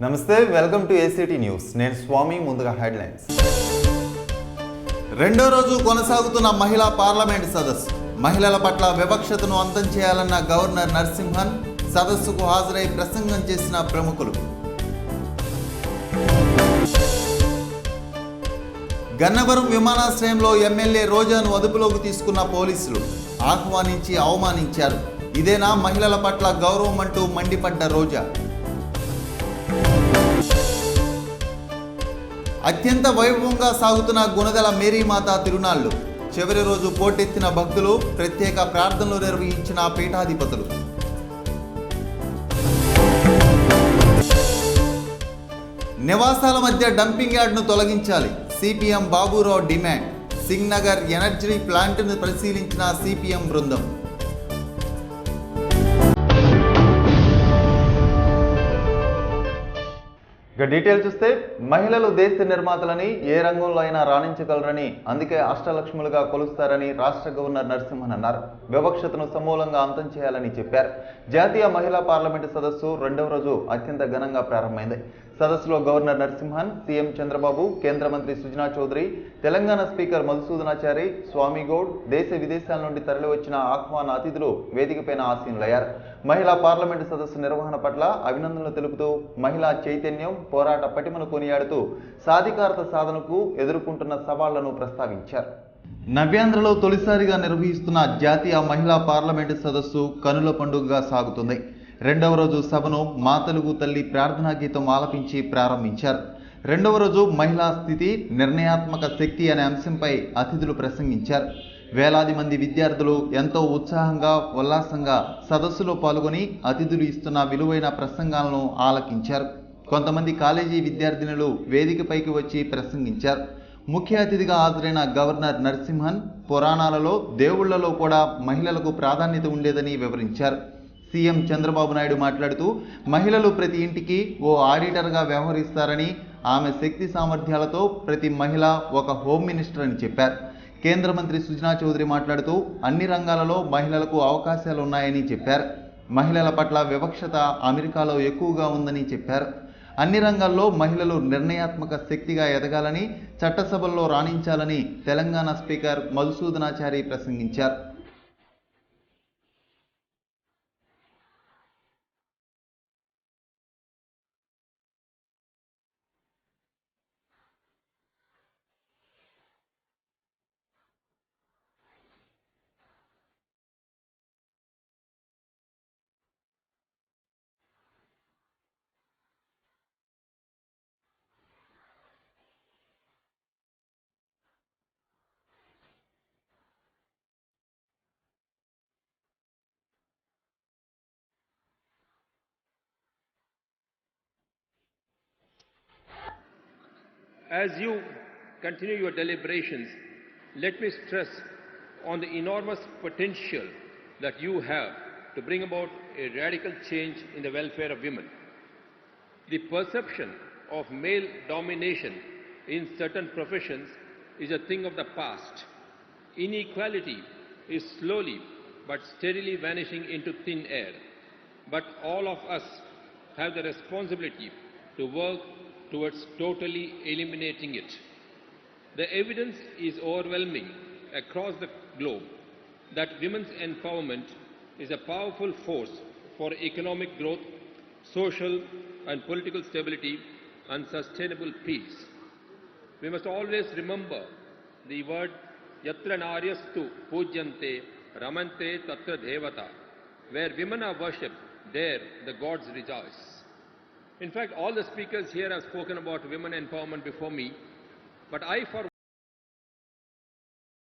నమస్తే, welcome to ACT news. నేను స్వామి. ముందుగా హెడ్లైన్స్. రెండో రోజు కొనసాగుతున్న మహిళా పార్లమెంట్ సదస్సు. మహిళల పట్ల వివక్షతను అంతం చేయాలన్న గవర్నర్ నరసింహన్. సదస్సుకు హాజరై ప్రసంగం చేసిన ప్రముఖులు. గన్నవరం విమానాశ్రయంలో ఎమ్మెల్యే రోజాను అదుపులోకి తీసుకున్న పోలీసులు ఆహ్వానించి అవమానించారు. ఇదేనా మహిళల పట్ల గౌరవం అంటూ మండిపడ్డ రోజా. అత్యంత వైభవంగా సాగుతున్న గుణదల మేరీమాత తిరునాళ్లు. చివరి రోజు పోటెత్తిన భక్తులు, ప్రత్యేక ప్రార్థనలు నిర్వహించిన పీఠాధిపతులు. నివాసాల మధ్య డంపింగ్ యార్డ్ను తొలగించాలి. CPM Baburao demand. Singh Nagar energy ప్లాంట్ను పరిశీలించిన సిపిఎం బృందం. ఇక డీటెయిల్ చూస్తే, మహిళలు దేశ నిర్మాతలని, ఏ రంగంలో అయినా రాణించగలరని, అందుకే అష్టలక్ష్ములుగా కొలుస్తారని రాష్ట్ర గవర్నర్ నరసింహన్ అన్నారు. వివక్షతను సమూలంగా అంతం చేయాలని చెప్పారు. జాతీయ మహిళా పార్లమెంటు సదస్సు రెండవ రోజు అత్యంత ఘనంగా ప్రారంభమైంది. సదస్సులో గవర్నర్ నరసింహన్, సీఎం చంద్రబాబు, కేంద్ర మంత్రి సుజనా చౌదరి, తెలంగాణ స్పీకర్ మధుసూదనాచారి, స్వామిగౌడ్, దేశ విదేశాల నుండి తరలివచ్చిన ఆహ్వాన అతిథులు వేదికపైన ఆసీనులయ్యారు. మహిళా పార్లమెంటు సదస్సు నిర్వహణ పట్ల అభినందనలు తెలుపుతూ మహిళా చైతన్యం, పోరాట పటిమను కొనియాడుతూ సాధికారత సాధనకు ఎదుర్కొంటున్న సవాళ్లను ప్రస్తావించారు. నవ్యాంధ్రలో తొలిసారిగా నిర్వహిస్తున్న జాతీయ మహిళా పార్లమెంటు సదస్సు కనుల పండుగగా సాగుతుంది. రెండవ రోజు సభను మా తెలుగు తల్లి ప్రార్థనా గీతం ఆలపించి ప్రారంభించారు. రెండవ రోజు మహిళా స్థితి, నిర్ణయాత్మక శక్తి అనే అంశంపై అతిథులు ప్రసంగించారు. వేలాది మంది విద్యార్థులు ఎంతో ఉత్సాహంగా, ఉల్లాసంగా సదస్సులో పాల్గొని అతిథులు ఇస్తున్న విలువైన ప్రసంగాలను ఆలకించారు. కొంతమంది కాలేజీ విద్యార్థినులు వేదికపైకి వచ్చి ప్రసంగించారు. ముఖ్య అతిథిగా హాజరైన గవర్నర్ నరసింహన్ పురాణాలలో, దేవుళ్లలో కూడా మహిళలకు ప్రాధాన్యత ఉండేదని వివరించారు. సీఎం చంద్రబాబు నాయుడు మాట్లాడుతూ మహిళలు ప్రతి ఇంటికి ఓ ఆడిటర్గా వ్యవహరిస్తారని, ఆమె శక్తి సామర్థ్యాలతో ప్రతి మహిళ ఒక హోమ్ మినిస్టర్ అని చెప్పారు. కేంద్ర మంత్రి సుజనా చౌదరి మాట్లాడుతూ అన్ని రంగాలలో మహిళలకు అవకాశాలు ఉన్నాయని చెప్పారు. మహిళల పట్ల వివక్షత అమెరికాలో ఎక్కువగా ఉందని చెప్పారు. అన్ని రంగాల్లో మహిళలు నిర్ణయాత్మక శక్తిగా ఎదగాలని, చట్టసభల్లో రాణించాలని తెలంగాణ స్పీకర్ మధుసూదనాచారి ప్రసంగించారు. As you continue your deliberations, let me stress on the enormous potential that you have to bring about a radical change in the welfare of women. The perception of male domination in certain professions is a thing of the past. Inequality is slowly but steadily vanishing into thin air. But all of us have the responsibility to work towards totally eliminating it. The evidence is overwhelming across the globe that women's empowerment is a powerful force for economic growth, social and political stability and sustainable peace. We must always remember the word yatra naryastu pujyante ramante tatra devata. Where women are worshipped, there the gods rejoice. In fact, all the speakers here have spoken about women empowerment before me, but I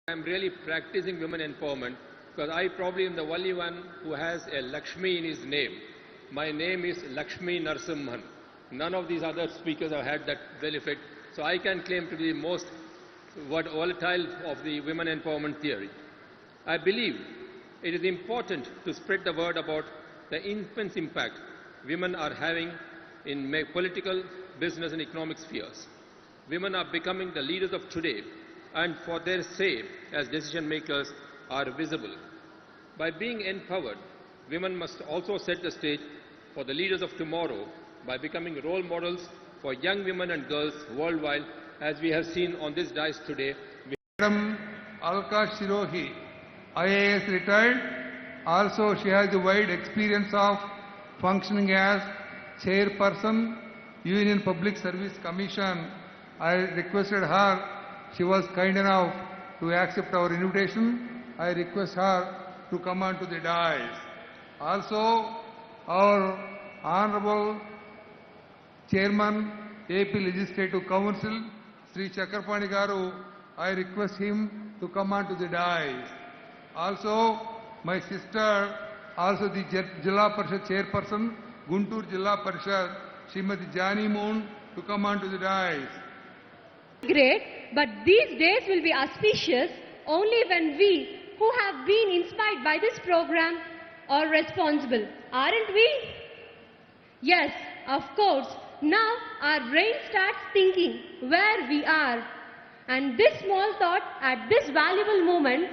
am really practicing women empowerment because I probably am the only one who has a Lakshmi in his name. My name is Lakshmi Narasimhan. None of these other speakers have had that benefit, so I can claim to be the most volatile of the women empowerment theory. I believe it is important to spread the word about the immense impact women are having in political, business and economic spheres. Women are becoming the leaders of today, and for their say as decision makers are visible. By being empowered, women must also set the stage for the leaders of tomorrow by becoming role models for young women and girls worldwide, as we have seen on this dais today. Madam Alka Shirohi, IAS retired. Also, she has a wide experience of functioning as chairperson, Union Public Service Commission. I requested her. She was kind enough to accept our invitation. I request her to come on to the dais. Also, our Honorable Chairman, AP Legislative Council, Sri Chakrapani Garu, I request him to come on to the dais. Also, my sister, also the Jilla Parishad Chairperson, Guntur Jilla Parishad, Srimati Jani Moon, to come on to the dais. Great, but these days will be auspicious only when we, who have been inspired by this program, are responsible, aren't we? Yes, of course. Now our brain starts thinking where we are. And this small thought at this valuable moment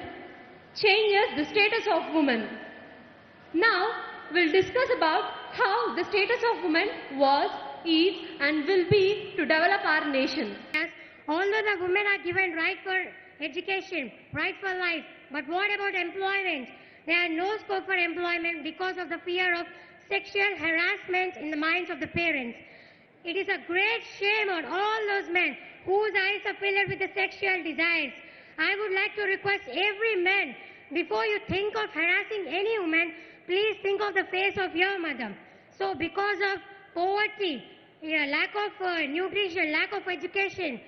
changes the status of women. Now we'll discuss about how the status of women was, is and will be to develop our nation. Yes, although the women are given right for education, right for life, but what about employment? There are no scope for employment because of the fear of sexual harassment in the minds of the parents. It is a great shame on all those men whose eyes are filled with the sexual desires. I would like to request every man, before you think of harassing any woman, please think of the face of your mother. So because of poverty, lack of nutrition, lack of education,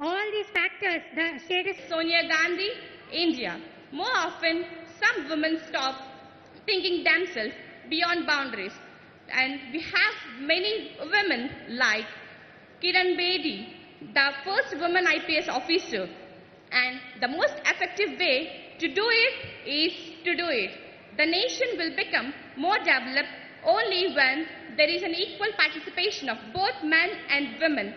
all these factors, the status. Sonia Gandhi, India. More often, some women stop thinking themselves beyond boundaries. And we have many women like Kiran Bedi, the first woman IPS officer. And the most effective way to do it is to do it. The nation will become more developed only when there is an equal participation of both men and women.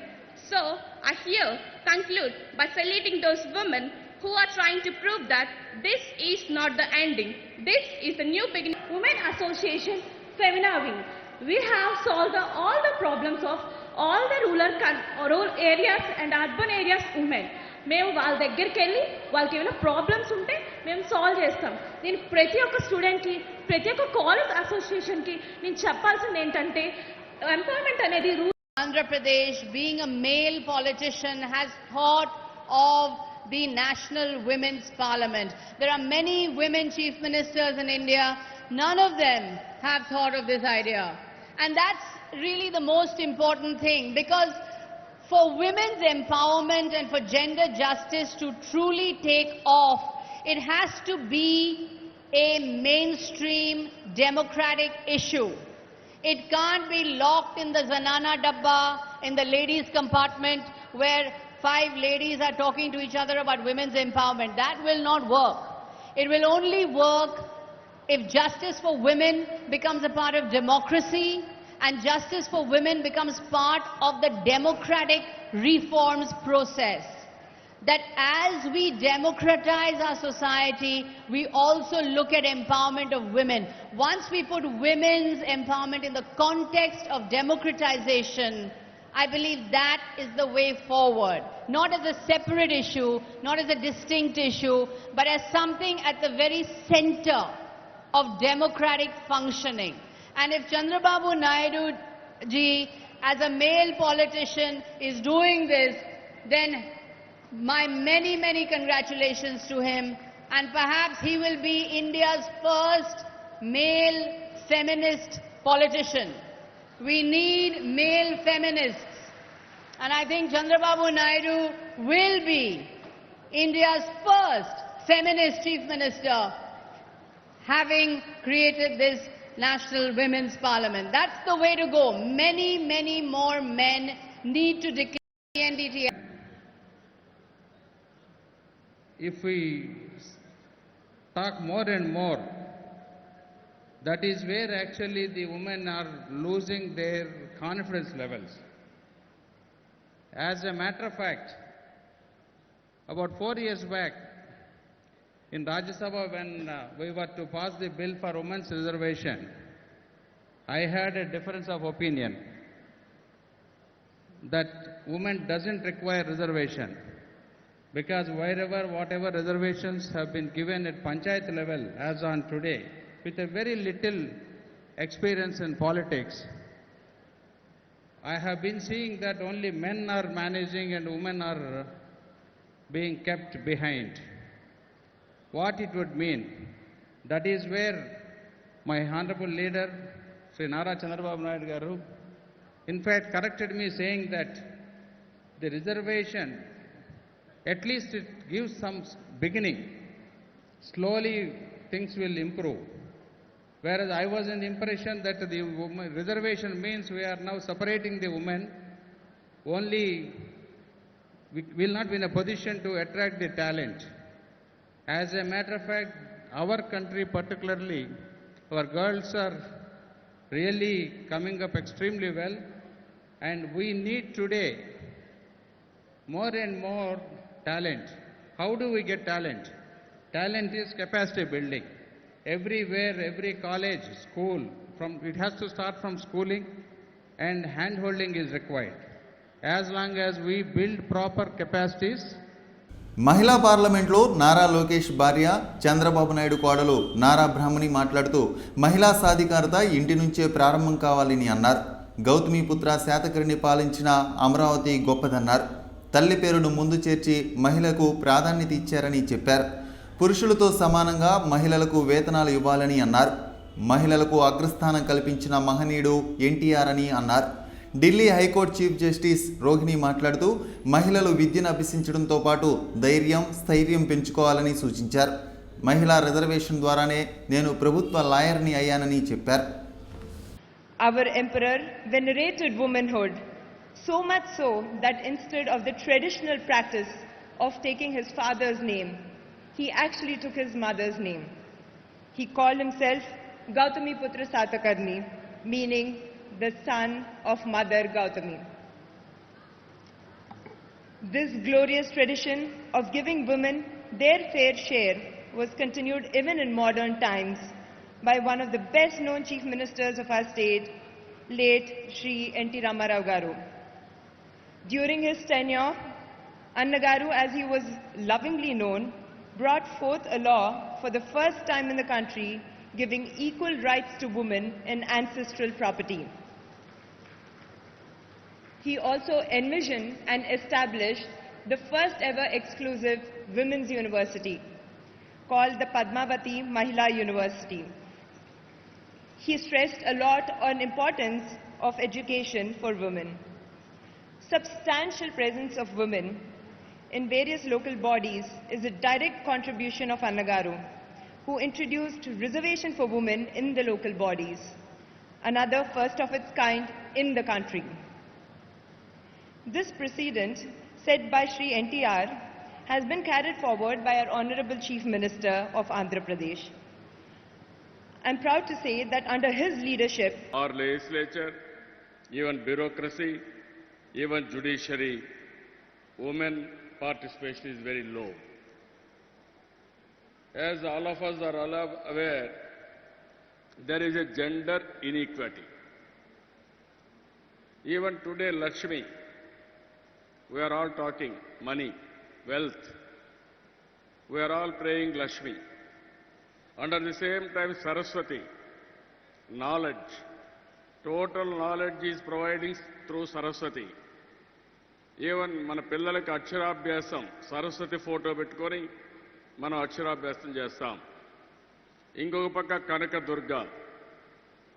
So, I here conclude by saluting those women who are trying to prove that this is not the ending. This is the new beginning. Women Association Femina Wing. We have solved all the problems of all the rural areas and urban areas women. మేము వాళ్ళ దగ్గరికి వెళ్ళి వాళ్ళకి ఏమైనా problems ఉంటే మేము solve చేస్తాం. నేను ప్రతి ఒక్క స్టూడెంట్కి, ప్రతి ఒక్క కాలేజ్ అసోసియేషన్కి నేను చెప్పాల్సింది ఏంటంటే ఎంపవర్మెంట్ అనేది Andhra Pradesh, being a male politician, has thought of the National Women's Parliament. There are many women chief ministers in India. None of them have thought of this idea. And that's really the most important thing, because for women's empowerment and for gender justice to truly take off, it has to be a mainstream democratic issue. It can't be locked in the Zanana Dabba, in the ladies' compartment, where 5 ladies are talking to each other about women's empowerment. That will not work. It will only work if justice for women becomes a part of democracy, and justice for women becomes part of the democratic reforms process. That as we democratize our society, we also look at empowerment of women. Once we put women's empowerment in the context of democratization, I believe that is the way forward. Not as a separate issue, not as a distinct issue, but as something at the very center of democratic functioning. And if Chandrababu Naidu ji, as a male politician, is doing this, then my many, many congratulations to him, and perhaps he will be India's first male feminist politician. We need male feminists, and I think Chandrababu Naidu will be India's first feminist chief minister, having created this National Women's Parliament. That's the way to go. Many, many more men need to declare NDTI. If we talk more and more, that is where actually the women are losing their confidence levels. As a matter of fact, about 4 years back, in Rajya Sabha, when we were to pass the bill for women's reservation, I had a difference of opinion. that women doesn't require reservation, because wherever, whatever reservations have been given at panchayat level as on today, with a very little experience in politics, I have been seeing that only men are managing and women are being kept behind. What it would mean? That is where my honorable leader, Sri Nara Chandrababu Naidu Garu, in fact corrected me saying that the reservation, at least it gives some beginning. Slowly things will improve. Whereas I was in the impression that the reservation means we are now separating the women, only we will not be in a position to attract the talent. As a matter of fact, our country particularly, our girls are really coming up extremely well, and we need today more and more talent. How do we get talent? Talent is capacity building. Everywhere, every college, school, it has to start from schooling, and hand-holding is required. As long as we build proper capacities. మహిళా పార్లమెంట్లో నారా లోకేష్ భార్య చంద్రబాబు నాయుడు కోడలు నారా బ్రాహ్మణి మాట్లాడుతూ మహిళా సాధికారత ఇంటి నుంచే ప్రారంభం కావాలని అన్నారు. గౌతమిపుత్ర శాతకర్ణి పాలించిన అమరావతి గొప్పదన్నారు. తల్లి పేరును ముందు చేర్చి మహిళకు ప్రాధాన్యత ఇచ్చారని చెప్పారు. పురుషులతో సమానంగా మహిళలకు వేతనాలు ఇవ్వాలని అన్నారు. మహిళలకు అగ్రస్థానం కల్పించిన మహనీయుడు ఎన్టీఆర్ అని అన్నారు. Delhi high court chief justice Rohini మాట్లాడుతూ మహిళలు విద్యను అభ్యసించడంతో పాటు ధైర్యం, స్థైర్యం పెంచుకోవాలని సూచించారు. మహిళా రిజర్వేషన్ ద్వారానే నేను ప్రభుత్వ లాయర్ని అయ్యానని చెప్పారు. Our emperor venerated womanhood, so much so that instead of the traditional practice of taking his father's name, he actually took his mother's name. He called himself Gautamiputra Satakarni, meaning the son of Mother Gautami. This glorious tradition of giving women their fair share was continued even in modern times by one of the best known chief ministers of our state, late Shri N.T. Ramarao Garu. During his tenure, Annagaru, as he was lovingly known, brought forth a law for the first time in the country giving equal rights to women in ancestral property. He also envisioned and established the first ever exclusive women's university called the Padmavati Mahila University. He stressed a lot on importance of education for women. Substantial presence of women in various local bodies is a direct contribution of Annagaru, who introduced reservation for women in the local bodies, another first of its kind in the country. This precedent set by Shri NTR has been carried forward by our Honorable Chief Minister of Andhra Pradesh. I am proud to say that under his leadership, our legislature, even bureaucracy, even judiciary, women participation is very low. As all of us are aware, there is a gender inequality. Even today, Lakshmi, we are all talking money, wealth. We are all praying Lakshmi. Under the same time, Saraswati, knowledge. Total knowledge is providing through Saraswati. Even మన పిల్లలకి అక్షరాభ్యాసం Saraswati photo పెట్టుకొని మనం అక్షరాభ్యాసం చేస్తాం. ఇంకొక పక్క Kanakadurga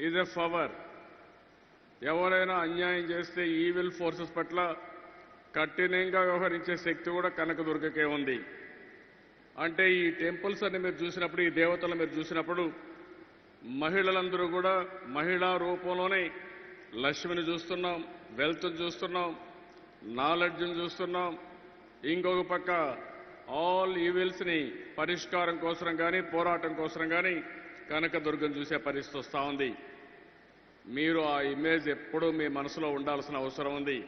is a power. ఎవరైనా అన్యాయం చేస్తే ఈవిల్ ఫోర్సెస్ పట్ల కఠినంగా వ్యవహరించే శక్తి కూడా కనకదుర్గకే ఉంది. అంటే ఈ టెంపుల్స్ అన్ని మీరు చూసినప్పుడు, ఈ దేవతలు మీరు చూసినప్పుడు మహిళలందరూ కూడా మహిళా రూపంలోనే లక్ష్మిని చూస్తున్నాం, వెల్త్ని చూస్తున్నాం, నాలెడ్జ్ని చూస్తున్నాం. ఇంకొక పక్క ఆల్ ఈవిల్స్ని పరిష్కారం కోసం కానీ పోరాటం కోసం కానీ కనకదుర్గను చూసే పరిస్థితి వస్తూ ఉంది. మీరు ఆ ఇమేజ్ ఎప్పుడూ మీ మనసులో ఉండాల్సిన అవసరం ఉంది.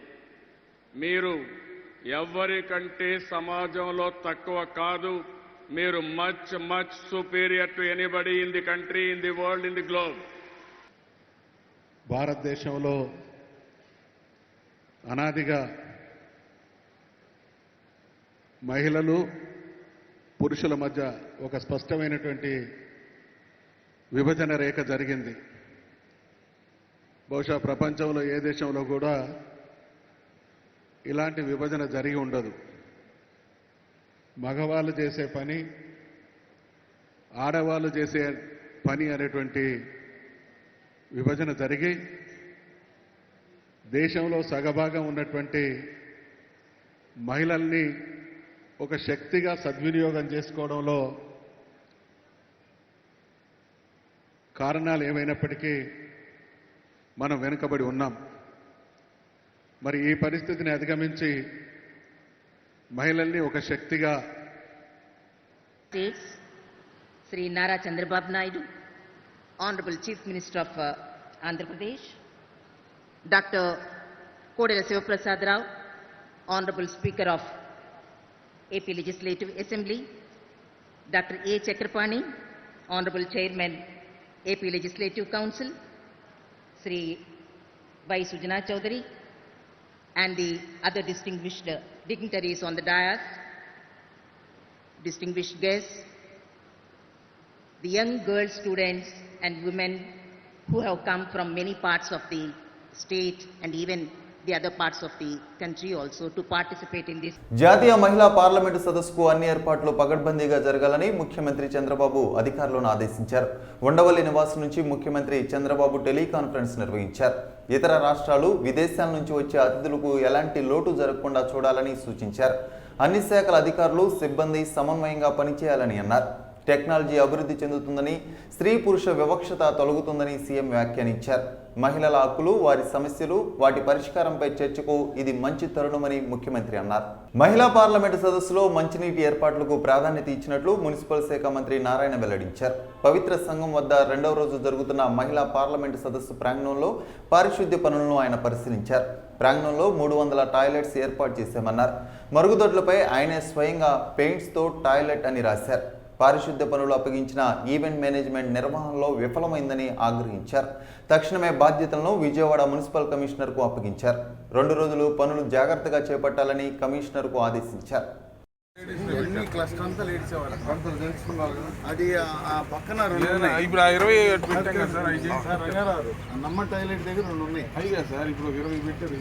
మీరు ఎవరికంటే సమాజంలో తక్కువ కాదు. మీరు much much superior to anybody in the country, in the world, in the globe. భారతదేశంలో అనాదిగా మహిళలు పురుషుల మధ్య ఒక స్పష్టమైనటువంటి విభజన రేఖ జరిగింది. బహుశా ప్రపంచంలో ఏ దేశంలో కూడా ఇలాంటి విభజన జరిగి ఉండదు. మగవాళ్ళు చేసే పని, ఆడవాళ్ళు చేసే పని అనేటువంటి విభజన జరిగి దేశంలో సగభాగం ఉన్నటువంటి మహిళల్ని ఒక శక్తిగా సద్వినియోగం చేసుకోవడంలో కారణాలు ఏమైనప్పటికీ మనం వెనుకబడి ఉన్నాం. మరి ఈ పరిస్థితిని అధిగమించి మహిళల్ని ఒక శక్తిగా Sri Nara Chandrababu Naidu, Honorable Chief Minister of Andhra Pradesh, Dr. Kodela Sivaprasad Rao, Honorable Speaker of AP Legislative Assembly, Dr. A. Chakrapani, Honorable Chairman AP Legislative Council, Sri Y. Sujana Chaudhary, and the other distinguished dignitaries on the dais, distinguished guests, the young girl students and women who have come from many parts of the state and even the other parts of the country also to participate in this. జాతీయ మహిళా parliament సదస్సుకు అన్ని ఏర్పాట్లు పకడ్బందీగా జరగాలని ముఖ్యమంత్రి చంద్రబాబు అధికారులను ఆదేశించారు. ఉండవల్లి నివాసం నుంచి ముఖ్యమంత్రి చంద్రబాబు టెలికాన్ఫరెన్స్ నిర్వహించారు. ఇతర రాష్ట్రాలు, విదేశాల నుంచి వచ్చే అతిథులకు ఎలాంటి లోటు జరగకుండా చూడాలని సూచించారు. అన్ని శాఖల అధికారులు, సిబ్బంది సమన్వయంగా పనిచేయాలని అన్నారు. టెక్నాలజీ అభివృద్ధి చెందుతుందని, స్త్రీ పురుష వివక్షత తొలగుతుందని సీఎం వ్యాఖ్యానించారు. మహిళల హక్కులు, వారి సమస్యలు, వాటి పరిష్కారంపై చర్చకు ఇది మంచి తరుణమని ముఖ్యమంత్రి అన్నారు. మహిళా పార్లమెంటు సదస్సులో మంచినీటి ఏర్పాట్లకు ప్రాధాన్యత ఇచ్చినట్లు మున్సిపల్ శాఖ మంత్రి నారాయణ వెల్లడించారు. పవిత్ర సంఘం వద్ద 2వ రోజు జరుగుతున్న మహిళా పార్లమెంటు సదస్సు ప్రాంగణంలో పారిశుద్ధ్య పనులను ఆయన పరిశీలించారు. ప్రాంగణంలో 300 టాయిలెట్స్ ఏర్పాటు చేశామన్నారు. మరుగుదొడ్లపై ఆయనే స్వయంగా పెయింట్స్తో టాయిలెట్ అని రాశారు. పారిశుద్ధ్య పనులు అప్పగించిన ఈవెంట్ మేనేజ్మెంట్ నిర్వహణలో విఫలమైందని ఆగ్రహించారు. తక్షణమే బాధ్యతలను విజయవాడ మున్సిపల్ కమిషనర్కు అప్పగించారు. 2 రోజులు పనులు జాగ్రత్తగా చేపట్టాలని కమిషనర్కు ఆదేశించారు. అది ఆ పక్కన ఇప్పుడు 20 నమ్మ టాయిలెట్ దగ్గర 2 ఉన్నాయి సార్. ఇప్పుడు 20 పెట్టారు.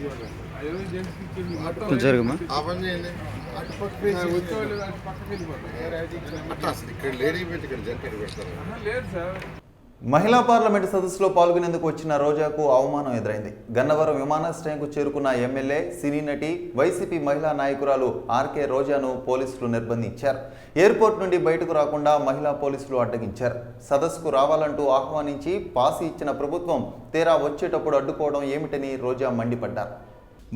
మహిళా పార్లమెంటు సదస్సులో పాల్గొనేందుకు వచ్చిన రోజాకు అవమానం ఎదురైంది. గన్నవరం విమానాశ్రయంకు చేరుకున్న ఎమ్మెల్యే, సినీ నటి, వైసీపీ మహిళా నాయకురాలు ఆర్కే రోజాను పోలీసులు నిర్బంధించారు. ఎయిర్పోర్ట్ నుండి బయటకు రాకుండా మహిళా పోలీసులు అడ్డగించారు. సదస్సుకు రావాలంటూ ఆహ్వానించి పాసి ఇచ్చిన ప్రభుత్వం తీరా వచ్చేటప్పుడు అడ్డుకోవడం ఏమిటని రోజా మండిపడ్డారు.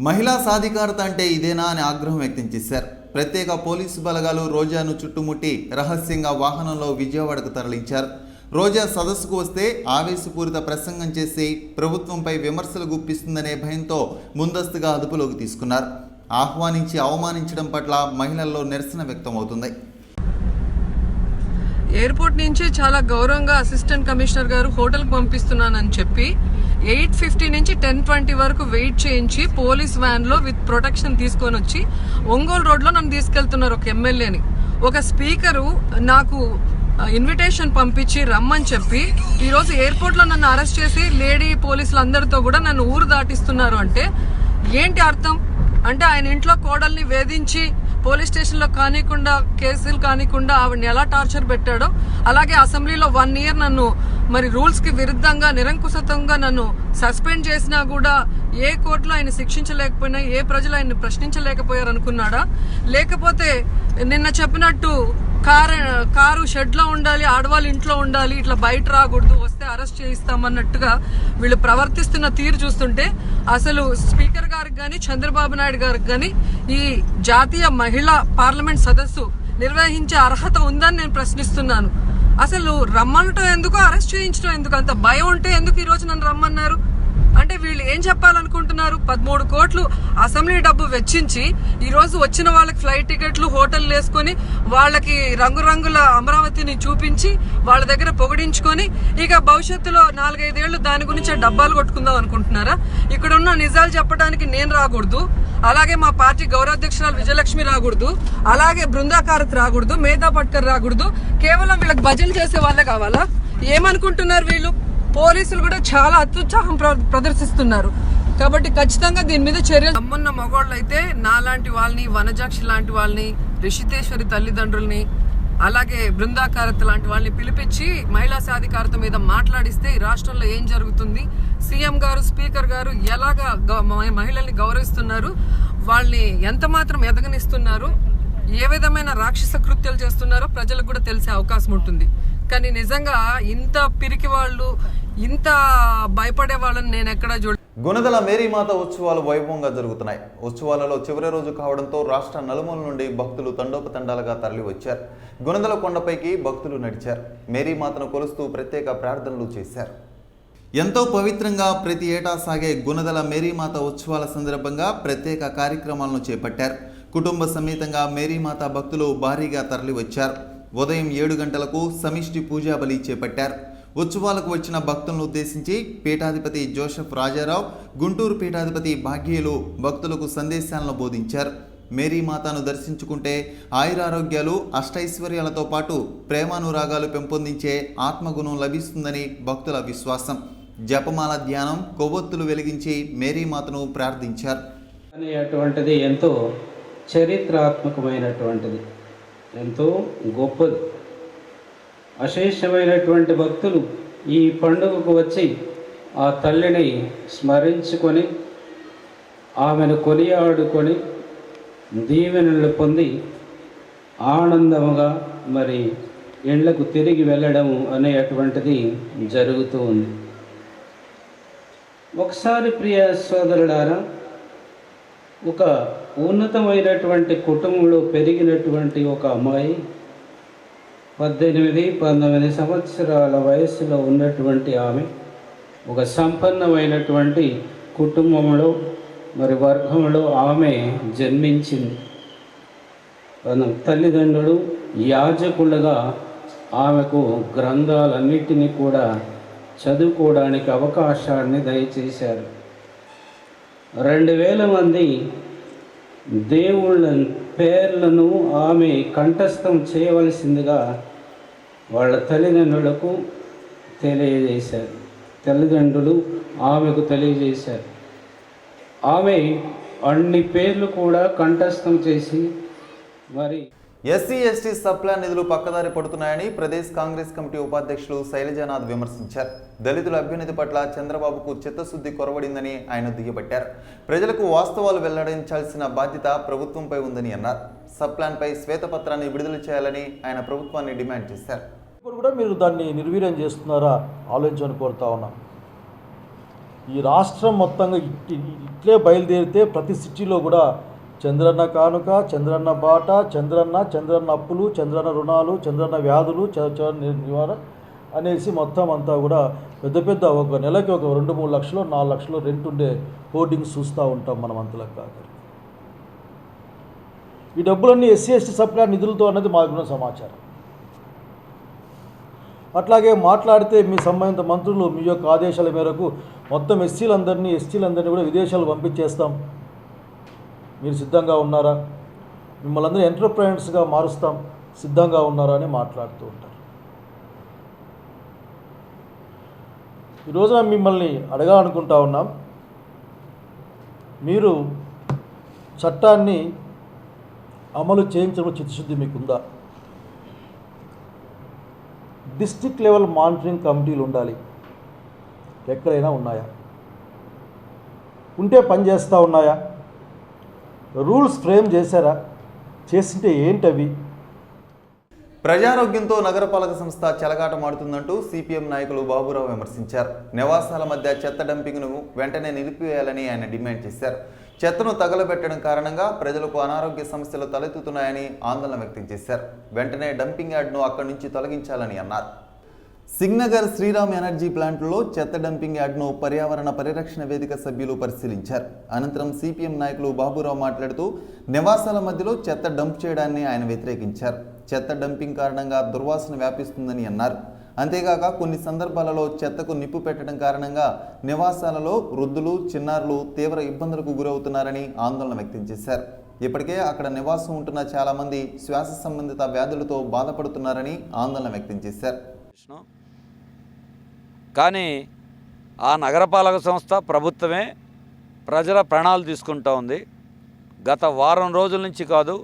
మహిళా సాధికారత అంటే ఇదేనా అని ఆగ్రహం వ్యక్తం చేశారు. ప్రత్యేక పోలీసు బలగాలు రోజాను చుట్టుముట్టి రహస్యంగా వాహనంలో విజయవాడకు తరలించారు. రోజా సదస్సుకు వస్తే ఆవేశపూరిత ప్రసంగం చేసి ప్రభుత్వంపై విమర్శలు గుప్పిస్తుందనే భయంతో ముందస్తుగా అదుపులోకి తీసుకున్నారు. ఆహ్వానించి అవమానించడం పట్ల మహిళల్లో నిరసన వ్యక్తమవుతుంది. ఎయిర్పోర్ట్ నుంచి చాలా గౌరవంగా అసిస్టెంట్ కమిషనర్ గారు హోటల్కి పంపిస్తున్నానని చెప్పి 8:50 నుంచి 10:20 వరకు వెయిట్ చేయించి పోలీస్ వ్యాన్లో విత్ ప్రొటెక్షన్ తీసుకొని వచ్చి ఒంగోలు రోడ్లో నన్ను తీసుకెళ్తున్నారు. ఒక ఎమ్మెల్యేని, ఒక స్పీకరు నాకు ఇన్విటేషన్ పంపించి రమ్మని చెప్పి ఈరోజు ఎయిర్పోర్ట్లో నన్ను అరెస్ట్ చేసి లేడీ పోలీసులు అందరితో కూడా నన్ను ఊరు దాటిస్తున్నారు. అంటే ఏంటి అర్థం? అంటే ఆయన ఇంట్లో కోడల్ని వేధించి పోలీస్ స్టేషన్లో కానికుండా, కేసులు కానికుండా ఆవిడని ఎలా టార్చర్ పెట్టాడో, అలాగే అసెంబ్లీలో 1 year నన్ను మరి రూల్స్కి విరుద్ధంగా నిరంకుశంగా నన్ను సస్పెండ్ చేసినా కూడా ఏ కోర్టులో ఆయన శిక్షించలేకపోయినా, ఏ ప్రజలు ఆయన్ని ప్రశ్నించలేకపోయారు అనుకున్నాడా? లేకపోతే నిన్న చెప్పినట్టు కారు షెడ్లో ఉండాలి, ఆడవాళ్ళు ఇంట్లో ఉండాలి, ఇట్లా బయట రాకూడదు, వస్తే అరెస్ట్ చేయిస్తామన్నట్టుగా వీళ్ళు ప్రవర్తిస్తున్న తీరు చూస్తుంటే అసలు స్పీకర్ గారికి కానీ, చంద్రబాబు నాయుడు గారికి కానీ ఈ జాతీయ మహిళా పార్లమెంట్ సదస్సు నిర్వహించే అర్హత ఉందని నేను ప్రశ్నిస్తున్నాను. అసలు రమ్మనటం ఎందుకు, అరెస్ట్ చేయించడం ఎందుకు? అంత భయం ఉంటే ఎందుకు ఈరోజు నన్ను రమ్మన్నారు? అంటే వీళ్ళు ఏం చెప్పాలనుకుంటున్నారు? 13 కోట్లు అసెంబ్లీ డబ్బు వెచ్చించి ఈ రోజు వచ్చిన వాళ్ళకి ఫ్లైట్ టికెట్లు, హోటల్ వేసుకొని వాళ్ళకి రంగురంగుల అమరావతిని చూపించి వాళ్ళ దగ్గర పొగిడించుకొని ఇక భవిష్యత్తులో 4-5 ఏళ్లు దాని గురించి డబ్బాలు కొట్టుకుందాం అనుకుంటున్నారా? ఇక్కడ ఉన్న నిజాలు చెప్పడానికి నేను రాకూడదు, అలాగే మా పార్టీ గౌరవాధ్యక్షురాలు విజయలక్ష్మి రాకూడదు, అలాగే బృందాకారత్ రాకూడదు, మేధా పట్కర్ రాకూడదు. కేవలం వీళ్ళకి భజన చేసే వాళ్ళే కావాలా? ఏమనుకుంటున్నారు వీళ్ళు? పోలీసులు కూడా చాలా అత్యుత్సాహం ప్రదర్శిస్తున్నారు. కాబట్టి ఖచ్చితంగా దీని మీద చర్యలు. అమ్మున్న మగోళ్ళు అయితే నాలాంటి వాళ్ళని, వనజాక్షి లాంటి వాళ్ళని, రిషితేశ్వరి తల్లిదండ్రుల్ని, అలాగే బృందాకారత్ లాంటి వాళ్ళని పిలిపించి మహిళా సాధికారత మీద మాట్లాడిస్తే ఈ రాష్ట్రంలో ఏం జరుగుతుంది, సీఎం గారు, స్పీకర్ గారు ఎలాగా మహిళల్ని గౌరవిస్తున్నారు, వాళ్ళని ఎంత మాత్రం ఎదగనిస్తున్నారు, ఏ విధమైన రాక్షస కృత్యాలు చేస్తున్నారో ప్రజలకు కూడా తెలిసే అవకాశం ఉంటుంది. కానీ నిజంగా ఇంత పిరికి వాళ్ళు, ఇంత భయపడే వాళ్ళని నేను ఎక్కడా చూడ. గుణదల మేరీమాత ఉత్సవాలు వైభవంగా జరుగుతున్నాయి. ఉత్సవాలలో చివరి రోజు కావడంతో రాష్ట్ర నలుమూల నుండి భక్తులు తండోపతండాలుగా తరలి వచ్చారు. గుణదల కొండపైకి భక్తులు నడిచారు. మేరీమాతను కొలుస్తూ ప్రత్యేక ప్రార్థనలు చేశారు. ఎంతో పవిత్రంగా ప్రతి ఏటా సాగే గుణదల మేరీమాత ఉత్సవాల సందర్భంగా ప్రత్యేక కార్యక్రమాలను చేపట్టారు. కుటుంబ సమేతంగా మేరీమాత భక్తులు భారీగా తరలి వచ్చారు. ఉదయం 7 గంటలకు సమిష్టి పూజా బలి చేపట్టారు. ఉత్సవాలకు వచ్చిన భక్తులను ఉద్దేశించి పీఠాధిపతి జోసెఫ్ రాజారావు, గుంటూరు పీఠాధిపతి భాగ్యులు భక్తులకు సందేశాలను బోధించారు. మేరీమాతను దర్శించుకుంటే ఆయురారోగ్యాలు, అష్టైశ్వర్యాలతో పాటు ప్రేమానురాగాలు పెంపొందించే ఆత్మగుణం లభిస్తుందని భక్తుల విశ్వాసం. జపమాల ధ్యానం, కొవ్వొత్తులు వెలిగించి మేరీమాతను ప్రార్థించారు. అనేటువంటిది ఎంతో చరిత్రాత్మకమైనటువంటిది, ఎంతో గొప్పది. అశేషమైనటువంటి భక్తులు ఈ పండుగకు వచ్చి ఆ తల్లిని స్మరించుకొని, ఆమెను కొనియాడుకొని, దీవెనలు పొంది ఆనందముగా మరి ఇళ్లకు తిరిగి వెళ్ళడం అనేటువంటిది జరుగుతూ ఉంది. ఒకసారి ప్రియ సోదరులారా, ఒక ఉన్నతమైనటువంటి కుటుంబంలో పెరిగినటువంటి ఒక అమ్మాయి 18-19 సంవత్సరాల వయసులో ఉన్నటువంటి ఆమె ఒక సంపన్నమైనటువంటి కుటుంబంలో మరి వర్గంలో ఆమె జన్మించింది. తన తల్లిదండ్రులు యాజకులుగా ఆమెకు గ్రంథాలన్నిటినీ కూడా చదువుకోవడానికి అవకాశాన్ని దయచేశారు. 2000 మంది దేవుళ్ళ పేర్లను ఆమె కంఠస్థం చేయవలసిందిగా వాళ్ళ తల్లిదండ్రులకు తెలియజేశారు. తల్లిదండ్రులు ఆమెకు తెలియజేశారు. ఆమె అన్ని పేర్లు కూడా కంఠస్థం చేసి మరి ఎస్సీ ఎస్టీ సప్లాన్ నిధులు పక్కదారి పడుతున్నాయని ప్రదేశ్ కాంగ్రెస్ కమిటీ ఉపాధ్యక్షులు శైలజానాథ్ విమర్శించారు. దళితుల అభ్యున్నతి పట్ల చంద్రబాబుకు చిత్తశుద్ధి కొరవడిందని ఆయన దుయ్యబట్టారు. ప్రజలకు వాస్తవాలు వెల్లడించాల్సిన బాధ్యత ప్రభుత్వంపై ఉందని అన్నారు. సప్లాన్పై శ్వేతపత్రాన్ని విడుదల చేయాలని ఆయన ప్రభుత్వాన్ని డిమాండ్ చేశారు. ఇప్పుడు కూడా మీరు దాన్ని నిర్వీర్యం చేస్తున్నారా ఆలోచించని కోరుతా ఉన్నాం. ఈ రాష్ట్రం మొత్తంగా ఇట్లే బయలుదేరితే ప్రతి సిటీలో కూడా చంద్రన్న కానుక, చంద్రన్న బాట, చంద్రన్న అప్పులు, చంద్రన్న రుణాలు, చంద్రన్న వ్యాధులు, నివారణ అనేసి మొత్తం అంతా కూడా పెద్ద పెద్ద ఒక నెలకి ఒక 2-3 లక్షలు 4 లక్షలు రెంట్ ఉండే హోర్డింగ్స్ చూస్తూ ఉంటాం మనం అంతలకు కాక. ఈ డబ్బులన్నీ ఎస్సీ ఎస్టీ సప్లాన్ నిధులతో అన్నది మాకున్న సమాచారం. అట్లాగే మాట్లాడితే మీ సంబంధిత మంత్రులు మీ యొక్క ఆదేశాల మేరకు మొత్తం ఎస్సీలందరినీ ఎస్టీలందరినీ కూడా విదేశాలు పంపించేస్తాం, మీరు సిద్ధంగా ఉన్నారా, మిమ్మల్ని అందరూ ఎంటర్ప్రైనర్స్గా మారుస్తాం, సిద్ధంగా ఉన్నారా అని మాట్లాడుతూ ఉంటారు. ఈరోజున మిమ్మల్ని అడగాలనుకుంటా ఉన్నాం, మీరు చట్టాన్ని అమలు చేయించడం చిత్తశుద్ధి మీకుందా? డిస్ట్రిక్ట్ లెవెల్ మానిటరింగ్ కమిటీలు ఉండాలి, ఎక్కడైనా ఉన్నాయా? ఉంటే పని చేస్తూ ఉన్నాయా? రూల్స్ ఫ్రేమ్ చేశారా? చేసింటే ఏంటవి? ప్రజారోగ్యంతో నగరపాలక సంస్థ చెలగాటమాడుతుందంటూ సిపిఎం నాయకులు బాబురావు విమర్శించారు. నివాసాల మధ్య చెత్త డంపింగ్ను వెంటనే నిలిపివేయాలని ఆయన డిమాండ్ చేశారు. చెత్తను తగలబెట్టడం కారణంగా ప్రజలకు అనారోగ్య సమస్యలు తలెత్తుతున్నాయని ఆందోళన వ్యక్తం చేశారు. వెంటనే డంపింగ్ యార్డ్ను అక్కడి నుంచి తొలగించాలని అన్నారు. సింగ్నగర్ శ్రీరామ్ ఎనర్జీ ప్లాంట్లో చెత్త డంపింగ్ యార్డ్ను పర్యావరణ పరిరక్షణ వేదిక సభ్యులు పరిశీలించారు. అనంతరం సిపిఎం నాయకులు బాబురావు మాట్లాడుతూ నివాసాల మధ్యలో చెత్త డంప్ చేయడాన్ని ఆయన వ్యతిరేకించారు. చెత్త డంపింగ్ కారణంగా దుర్వాసన వ్యాపిస్తుందని అన్నారు. అంతేగాక కొన్ని సందర్భాలలో చెత్తకు నిప్పు పెట్టడం కారణంగా నివాసాలలో వృద్ధులు, చిన్నారులు తీవ్ర ఇబ్బందులకు గురవుతున్నారని ఆందోళన వ్యక్తం చేశారు. ఇప్పటికే అక్కడ నివాసం ఉంటున్న చాలా మంది శ్వాస సంబంధిత వ్యాధులతో బాధపడుతున్నారని ఆందోళన వ్యక్తం చేశారు. కానీ ఆ నగరపాలక సంస్థ ప్రభుత్వమే ప్రజల ప్రాణాలు తీసుకుంటూ ఉంది. గత వారం రోజుల నుంచి కాదు,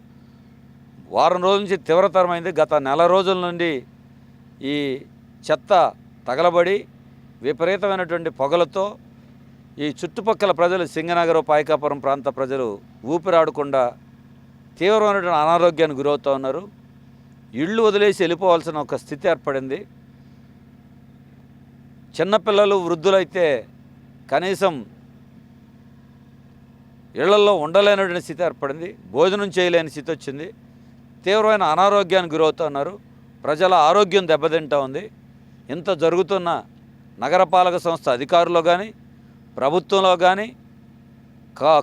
వారం రోజుల నుంచి తీవ్రతరమైంది. గత నెల రోజుల నుండి ఈ చెత్త తగలబడి విపరీతమైనటువంటి పొగలతో ఈ చుట్టుపక్కల ప్రజలు, సింగనగర్, పాయకాపురం ప్రాంత ప్రజలు ఊపిరాడకుండా తీవ్రమైనటువంటి అనారోగ్యానికి గురవుతూ ఉన్నారు. ఇళ్ళు వదిలేసి వెళ్ళిపోవాల్సిన ఒక స్థితి ఏర్పడింది. చిన్నపిల్లలు, వృద్ధులైతే కనీసం ఇళ్లలో ఉండలేనటువంటి స్థితి ఏర్పడింది. భోజనం చేయలేని స్థితి వచ్చింది. తీవ్రమైన అనారోగ్యానికి గురవుతున్నారు. ప్రజల ఆరోగ్యం దెబ్బతింటూ ఉంది. ఇంత జరుగుతున్న నగరపాలక సంస్థ అధికారులు కానీ, ప్రభుత్వంలో కానీ,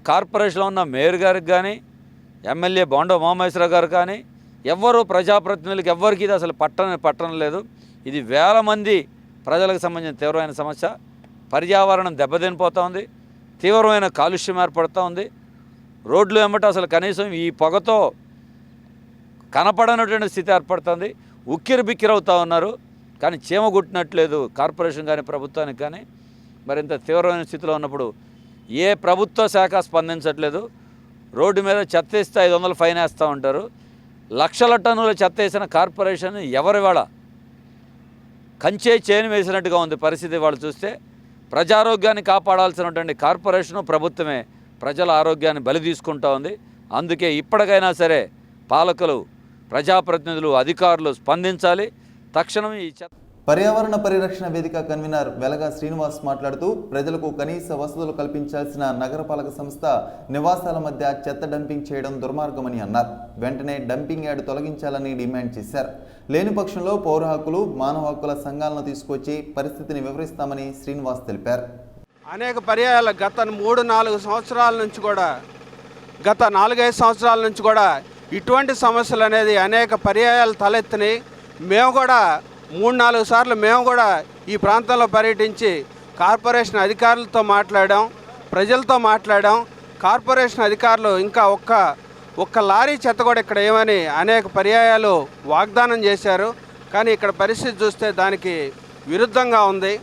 కార్పొరేషన్లో ఉన్న మేయర్ గారికి కానీ, ఎమ్మెల్యే బోండా ఉమామహేశ్వరరావు గారు కానీ, ఎవ్వరూ ప్రజాప్రతినిధులకు ఎవ్వరికి ఇది అసలు పట్టడం లేదు. ఇది వేల మంది ప్రజలకు సంబంధించిన తీవ్రమైన సమస్య. పర్యావరణం దెబ్బతినిపోతూ ఉంది. తీవ్రమైన కాలుష్యం ఏర్పడుతూ ఉంది. రోడ్లు వెంబట అసలు కనీసం ఈ పొగతో కనపడనటువంటి స్థితి ఏర్పడుతుంది. ఉక్కిరి బిక్కిరవుతూ ఉన్నారు. కానీ చీమ గుట్టినట్లేదు కార్పొరేషన్ కానీ, ప్రభుత్వానికి కానీ. మరింత తీవ్రమైన స్థితిలో ఉన్నప్పుడు ఏ ప్రభుత్వ శాఖ స్పందించట్లేదు. రోడ్డు మీద చెత్త వేస్తే 500 ఫైన్ వేస్తూ ఉంటారు. లక్షల టన్నుల చెత్త వేసిన కార్పొరేషన్ ఎవరి వాళ్ళ కంచే చేను వేసినట్టుగా ఉంది పరిస్థితి. వాళ్ళు చూస్తే ప్రజారోగ్యాన్ని కాపాడాల్సినటువంటి కార్పొరేషను, ప్రభుత్వమే ప్రజల ఆరోగ్యాన్ని బలి తీసుకుంటూ ఉంది. అందుకే ఇప్పటికైనా సరే పాలకులు, ప్రజాప్రతినిధులు, అధికారులు స్పందించాలి. తక్షణం ఈ పర్యావరణ పరిరక్షణ వేదిక కన్వీనర్ వెలగా శ్రీనివాస్ మాట్లాడుతూ ప్రజలకు కనీస వసతులు కల్పించాల్సిన నగరపాలక సంస్థ నివాసాల మధ్య చెత్త డంపింగ్ చేయడం దుర్మార్గమని అన్నారు. వెంటనే డంపింగ్ యార్డ్ తొలగించాలని డిమాండ్ చేశారు. లేని పక్షంలో పౌర హక్కులు, మానవ హక్కుల సంఘాలను తీసుకొచ్చి పరిస్థితిని వివరిస్తామని శ్రీనివాస్ తెలిపారు. అనేక పర్యాయాలు గత 3-4 సంవత్సరాల నుంచి కూడా, గత 4-5 సంవత్సరాల నుంచి కూడా ఇటువంటి సమస్యలు అనేది అనేక పర్యాయాలు తలెత్తినాయి. మేము కూడా 3-4 సార్లు మేము కూడా ఈ ప్రాంతంలో పర్యటించి కార్పొరేషన్ అధికారులతో మాట్లాడాం, ప్రజలతో మాట్లాడాం. కార్పొరేషన్ అధికారులు ఇంకా ఒక్క లారీ చెత్త కూడా ఇక్కడ ఏమని అనేక పర్యాయాలు వాగ్దానం చేశారు. కానీ ఇక్కడ పరిస్థితి చూస్తే దానికి విరుద్ధంగా ఉంది.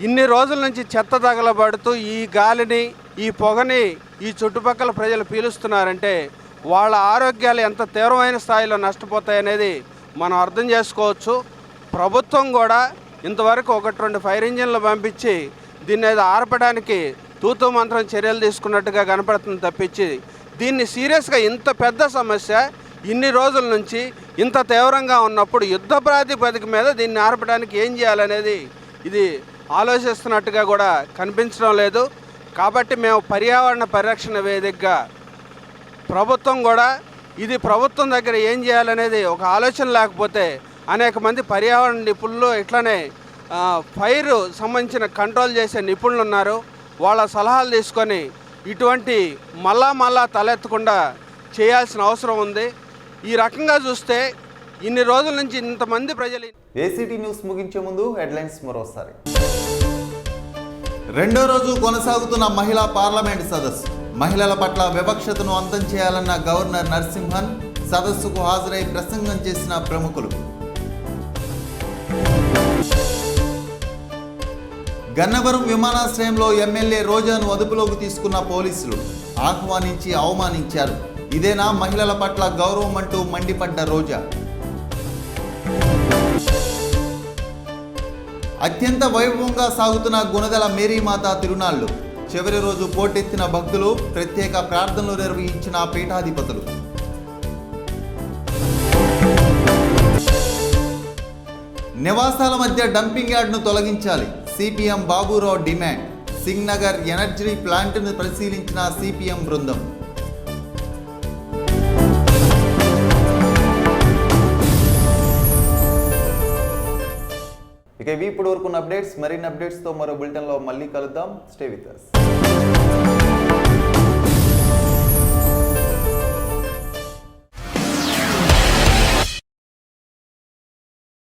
ఇన్ని రోజుల నుంచి చెత్త తగలబడుతూ ఈ గాలిని, ఈ పొగని ఈ చుట్టుపక్కల ప్రజలు పీలుస్తున్నారంటే వాళ్ళ ఆరోగ్యాలు ఎంత తీవ్రమైన స్థాయిలో నష్టపోతాయనేది మనం అర్థం చేసుకోవచ్చు. ప్రభుత్వం కూడా ఇంతవరకు 1-2 ఫైర్ ఇంజిన్లు పంపించి దీన్ని ఏదో ఆర్పడానికి తూతూ మంత్రం చర్యలు తీసుకున్నట్టుగా కనపడుతుంది తప్పించి, దీన్ని సీరియస్గా ఇంత పెద్ద సమస్య ఇన్ని రోజుల నుంచి ఇంత తీవ్రంగా ఉన్నప్పుడు యుద్ధ ప్రాతిపదిక మీద దీన్ని ఆర్పడానికి ఏం చేయాలనేది ఇది ఆలోచిస్తున్నట్టుగా కూడా కనిపించడం లేదు. కాబట్టి మేము పర్యావరణ పరిరక్షణ వేదికగా ప్రభుత్వం కూడా ఇది ప్రభుత్వం దగ్గర ఏం చేయాలనేది ఒక ఆలోచన లేకపోతే అనేక మంది పర్యావరణ నిపుణులు, ఇట్లనే ఫైర్ సంబంధించిన కంట్రోల్ చేసే నిపుణులు ఉన్నారు. వాళ్ళ సలహాలు తీసుకొని ఇటువంటి మళ్ళా తలెత్తకుండా చేయాల్సిన అవసరం ఉంది. ఈ రకంగా చూస్తే ఇన్ని రోజుల నుంచి ఇంతమంది ప్రజలు. ఏసీటీ న్యూస్ ముగించే ముందు హెడ్లైన్స్ మరోసారి. రెండో రోజు కొనసాగుతున్న మహిళా పార్లమెంట్ సదస్సు. మహిళల పట్ల వివక్షతను అంతం చేయాలన్న గవర్నర్ నరసింహన్. సదస్సుకు హాజరై ప్రసంగం చేసిన ప్రముఖులు. గన్నవరం విమానాశ్రయంలో ఎమ్మెల్యే రోజాను అదుపులోకి తీసుకున్న పోలీసులు ఆహ్వానించి అవమానించారు. ఇదేనా మహిళల పట్ల గౌరవం అంటూ మండిపడ్డ రోజా. అత్యంత వైభవంగా సాగుతున్న గుణదల మేరీమాత తిరునాళ్లు. చివరి రోజు పోటెత్తిన భక్తులు, ప్రత్యేక ప్రార్థనలు నిర్వహించిన పీఠాధిపతులు. నివాసాల మధ్య డంపింగ్ యార్డ్ను తొలగించాలి, CPM Baburao demand. Singh Nagar energy ప్లాంట్ను పరిశీలించిన సిపిఎం బృందం. ఇక ఇవి ఇప్పుడు వరకు అప్డేట్స్. మరిన్ని అప్డేట్స్తో మరో బులెటిన్లో మళ్ళీ కలుద్దాం. Stay with us.